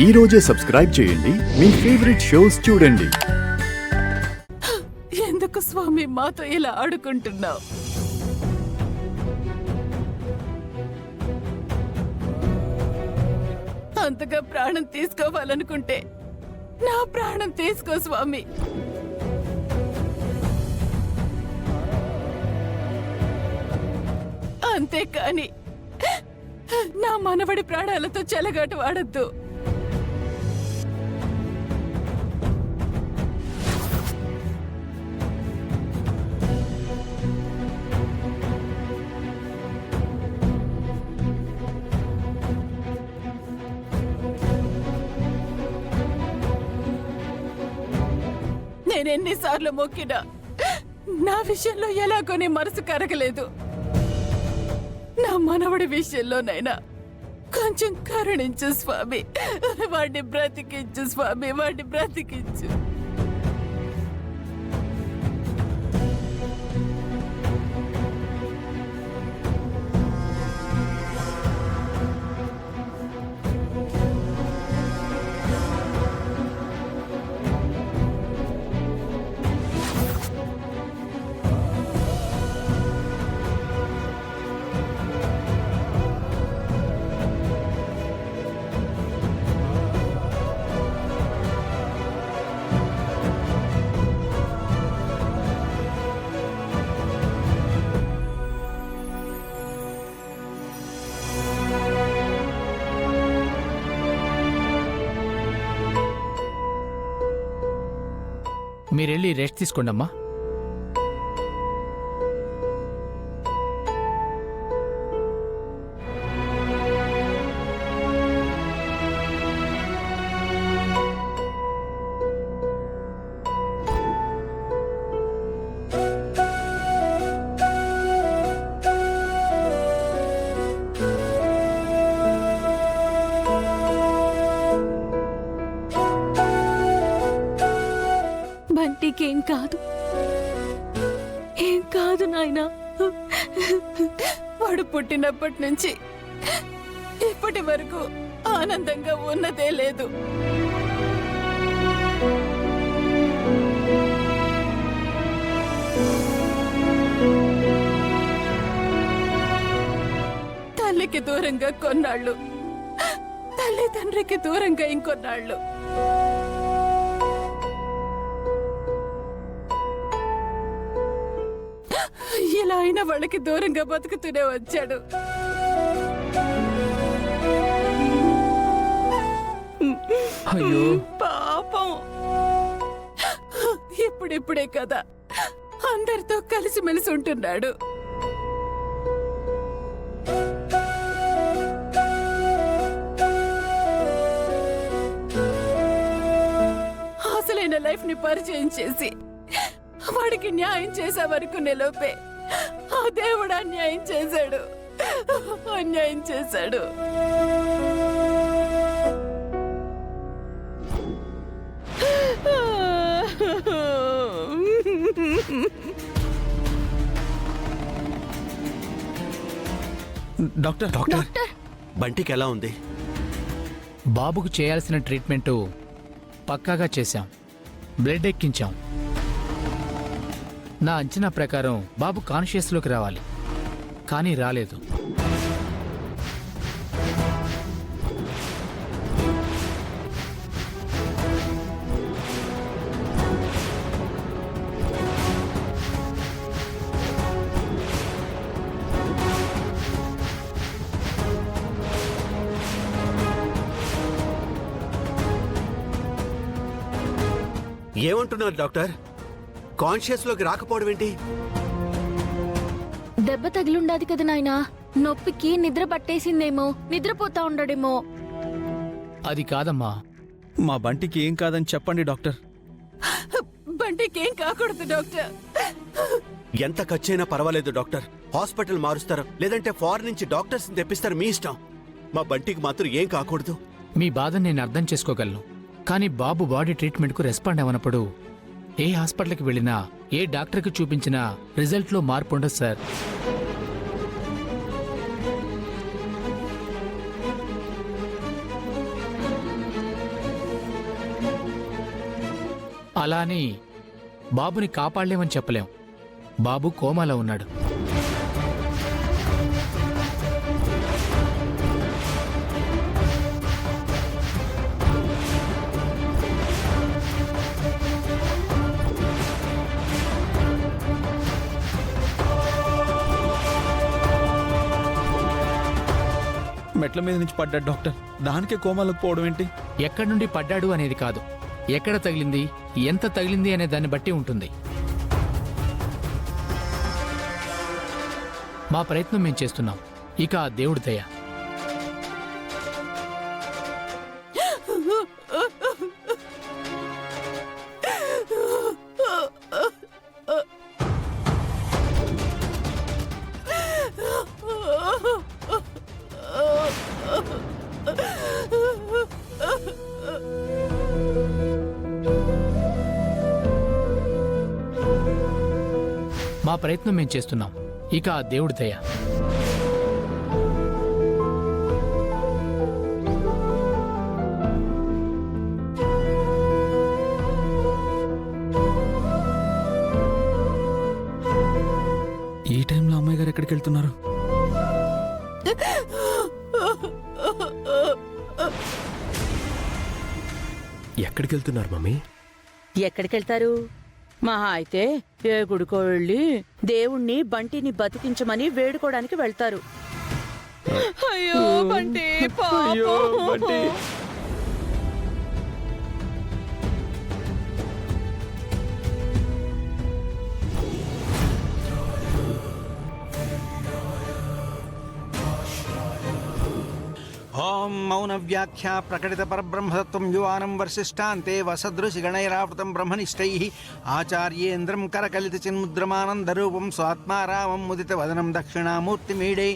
ఈ రోజే సబ్స్క్రైబ్ చేయండి, మీ ఫేవరెట్ షోస్ చూడండి. ఎందుకు స్వామి మాతో ఇలా ఆడుకుంటున్నావు? అంతగా ప్రాణం తీసుకోవాలనుకుంటే నా ప్రాణం తీసుకో స్వామి. అంతేకాని నా మనవడి ప్రాణాలతో చెలగాటు ఆడద్దు. నేనెన్నిసార్లు మొక్కినా నా విషయంలో ఎలాగోనే మనసు కరగలేదు. నా మనవడి విషయంలోనైనా కొంచెం కరుణించు స్వామి. వాడిని బ్రతికించు స్వామి, వాడిని బ్రతికించు. మీరెళ్ళి రెస్ట్ తీసుకోండమ్మా. బంటికేం కాదు, ఏం కాదు నాయనా. వాడు పుట్టినప్పటి నుంచి ఇప్పటి వరకు ఆనందంగా ఉన్నదే లేదు. తల్లికి దూరంగా కొన్నాళ్ళు, తల్లిదండ్రికి దూరంగా ఇంకొన్నాళ్ళు. ఇలా అయినా వాళ్ళకి దూరంగా బతుకుతూనే వచ్చాడు. అయ్యో పాపం. ఇప్పుడిప్పుడే కదా అందరితో కలిసిమెలిసి ఉంటున్నాడు. అసలైన లైఫ్ ని పరిచయం చేసి వాడికి న్యాయం చేసావనుకునే లోపే ఆ దేవుడు అన్యాయం చేశాడు, అన్యాయం చేశాడు. డాక్టర్ బంటికి ఎలా ఉంది? బాబుకు చేయాల్సిన ట్రీట్మెంటు పక్కాగా చేశాం, బ్లడ్ ఎక్కించాం. నా అంచనా ప్రకారం బాబు కాన్షియస్లోకి రావాలి, కానీ రాలేదు. ఏమంటున్నారు డాక్టర్? కాన్షియస్ లోకి రాకపోవడం ఏంటి? దెబ్బ తగిలుండాది కదా నాయనా, నొప్పికి నిద్ర పట్టేసిందేమో, నిద్రపోతా ఉండడేమో. అది కాదమ్మా. మా బంటికి ఏం కాదని చెప్పండి డాక్టర్. బంటికి ఏం కాకూడదు డాక్టర్. ఎంత ఖర్చైనా పర్వాలేదు డాక్టర్. హాస్పిటల్ మారుస్తారు, లేదంటే ఫారెన్ నుంచి డాక్టర్స్ తెప్పిస్తారు, మీ ఇష్టం. మా బంటికి మాత్రం ఏం కాకూడదు. మీ బాధను నేను అర్థం చేసుకోగలను, కానీ బాబు బాడీ ట్రీట్మెంట్కు రెస్పాండ్ అవ్వనప్పుడు ఏ హాస్పిటల్కి వెళ్ళినా, ఏ డాక్టర్కి చూపించినా రిజల్ట్లో మార్పు ఉండదు సార్. అలా అని బాబుని కాపాడలేమని చెప్పలేం. బాబు కోమాలో ఉన్నాడు. మెట్ల మీద నుంచి పడ్డాడు డాక్టర్. దానికే కోమాలకు పోవడం ఏంటి? ఎక్కడి నుండి పడ్డాడు అనేది కాదు, ఎక్కడ తగిలింది, ఎంత తగిలింది అనే దాన్ని బట్టి ఉంటుంది. మా ప్రయత్నం మేం చేస్తున్నాం. ఇక ఆ దేవుడి దయ. మా ప్రయత్నం మేం చేస్తున్నాం. ఇక ఆ దేవుడి దయ. ఈ టైంలో అమ్మాయి గారు ఎక్కడికి వెళ్తున్నారు? ఎక్కడికి వెళ్తున్నారు మమ్మీ? ఎక్కడికెళ్తారు? మహా అయితే ఏ గుడికో వెళ్ళి దేవుణ్ణి బంటిని బతికించమని వేడుకోవడానికి వెళ్తారు. అయ్యో బంటి అయ్యో, పాపం. బంటి. ఓం మౌన వ్యాఖ్యా ప్రకటిత పరబ్రహ్మతత్వం యువానం వర్షిష్టాంతే వసదృశి గణైరావృతం బ్రహ్మనిష్టై ఆచార్యేంద్రం కరకలిత చిన్ముద్రమానందరూపం స్వాత్మారామం ముదిత వదనం దక్షిణామూర్తిమీడే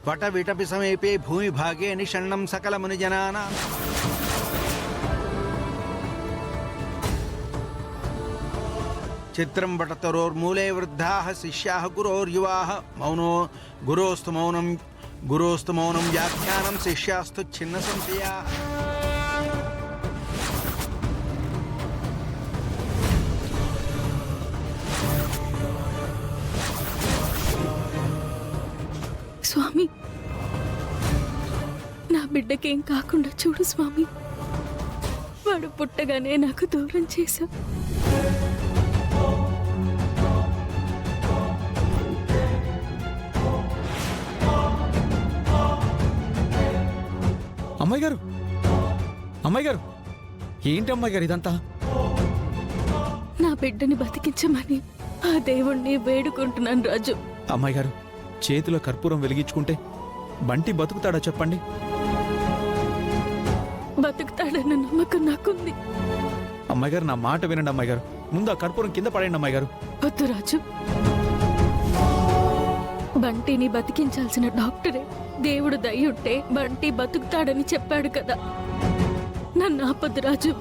వట విటపి సమీపే భూమి భాగే నిషణ్ణం సకల మునిజనానా చిత్రం వటతరోర్మూలే వృద్ధాః శిష్యాః గురోర్యువాః మౌనో గురోస్తు మౌనం వ్యాఖ్యానం శిష్యాస్తు చిన్న సంశయా. స్వామి, నా బిడ్డకేం కాకుండా చూడు స్వామి. వాడు పుట్టగానే నాకు దూరం చేశావు. అమ్మాయి గారు, అమ్మాయి గారు, ఏంటి అమ్మాయి గారు ఇదంతా? నా బిడ్డని బతికించమని ఆ దేవుణ్ణి వేడుకుంటున్నాను రాజు. అమ్మాయి గారు, చేతిలో కర్పూరం వెలిగించుకుంటే బంటి బతుకుతాడా చెప్పండి? బతుకుతాడన్న నమ్మకం నాకుంది. అమ్మాయి గారు, నా మాట వినండి అమ్మాయి గారు. ముందు ఆ కర్పూరం కింద పడేయండి అమ్మాయి గారు. వద్దు రాజు. బంటిని బతికించాల్సిన డాక్టరే దేవుడు దయ్యుంటే బంటి బతుకుతాడని చెప్పాడు కదా. నన్ను ఆపొద్దు రాజు.